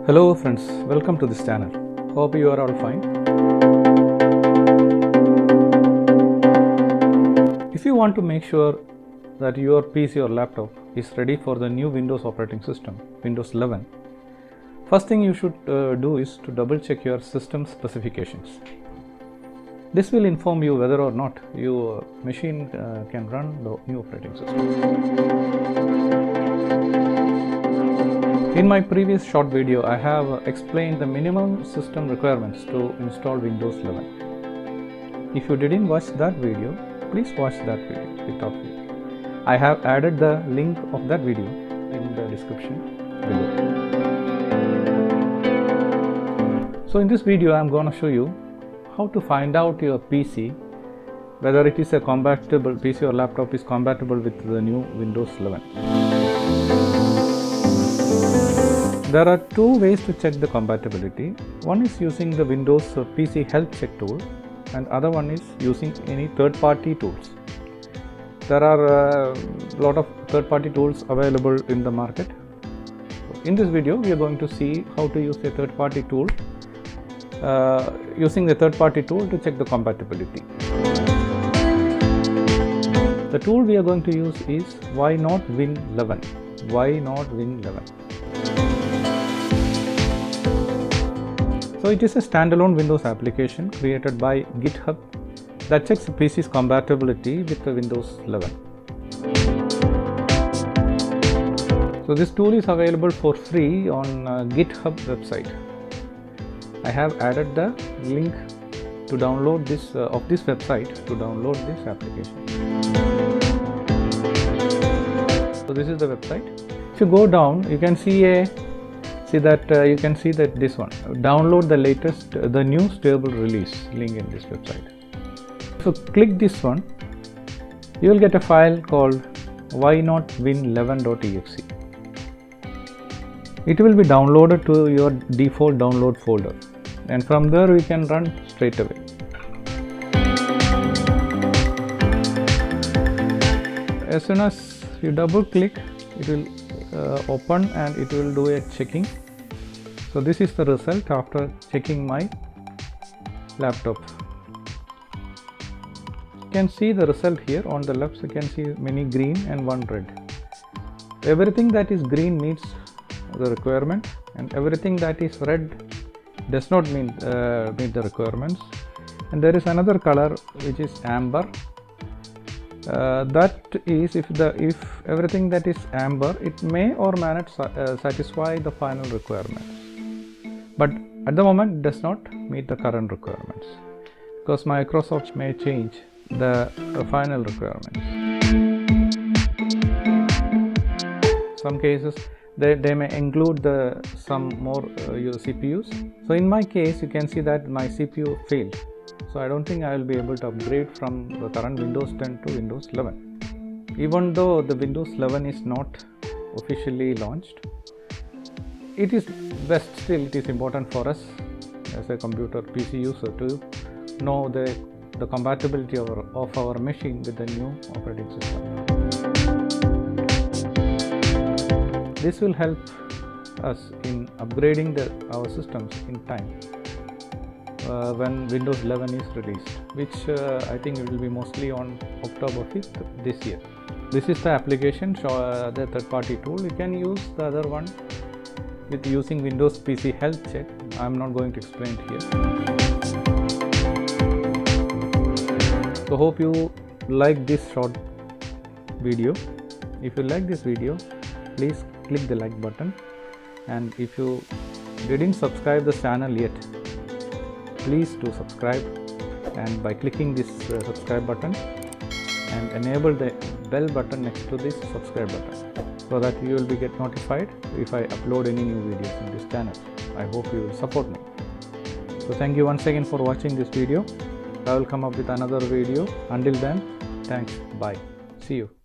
Hello friends, welcome to this channel. Hope you are all fine. If you want to make sure that your PC or laptop is ready for the new Windows operating system, Windows 11, first thing you should do is to double check your system specifications. This will inform you whether or not your machine can run the new operating system. In my previous short video, I have explained the minimum system requirements to install Windows 11. If you didn't watch that video, please watch that video without video. I have added the link of that video in the description below. So in this video, I am going to show you how to find out your PC, whether it is a compatible PC or laptop is compatible with the new Windows 11. There are two ways to check the compatibility. One is using the Windows PC Health Check tool, and other one is using any third-party tools. There are a lot of third-party tools available in the market. In this video, we are going to see how to use a third-party tool, using the third-party tool to check the compatibility. The tool we are going to use is Why Not Win11. Why Not Win11. So it is a standalone Windows application created by GitHub that checks the PC's compatibility with the Windows 11. So this tool is available for free on GitHub website. I have added the link to download this of this website to download this application. So this is the website. If you go down, you can see this one. Download the latest, the new stable release link in this website. So click this one. You will get a file called whynotwin11.exe. It will be downloaded to your default download folder, and from there we can run straight away. As soon as you double click, it will open and it will do a checking. So this is the result after checking my laptop. You can see the result here on the left. You can see many green and one red. Everything that is green meets the requirement, and everything that is red does not meet the requirements. And there is another color which is amber. That is if everything that is amber, it may or may not satisfy the final requirements, but at the moment it does not meet the current requirements, because Microsoft may change the final requirements. Some cases they may include some more CPUs. So in my case, you can see that my CPU failed. So I don't think I will be able to upgrade from the current Windows 10 to Windows 11. Even though the Windows 11 is not officially launched, it is best, still it is important for us as a computer PC user to know the compatibility of our machine with the new operating system. This will help us in upgrading our systems in time. When Windows 11 is released, which I think it will be mostly on October 5th this year. This is the application, the third-party tool. You can use the other one with using Windows PC Health Check. I am not going to explain it here. So hope you like this short video. If you like this video, please click the like button, and if you didn't subscribe the channel yet, please do subscribe, and by clicking this subscribe button and enable the bell button next to this subscribe button, so that you will get notified if I upload any new videos in this channel. I hope you will support me. So thank you once again for watching this video. I will come up with another video. Until then, thanks. Bye. See you.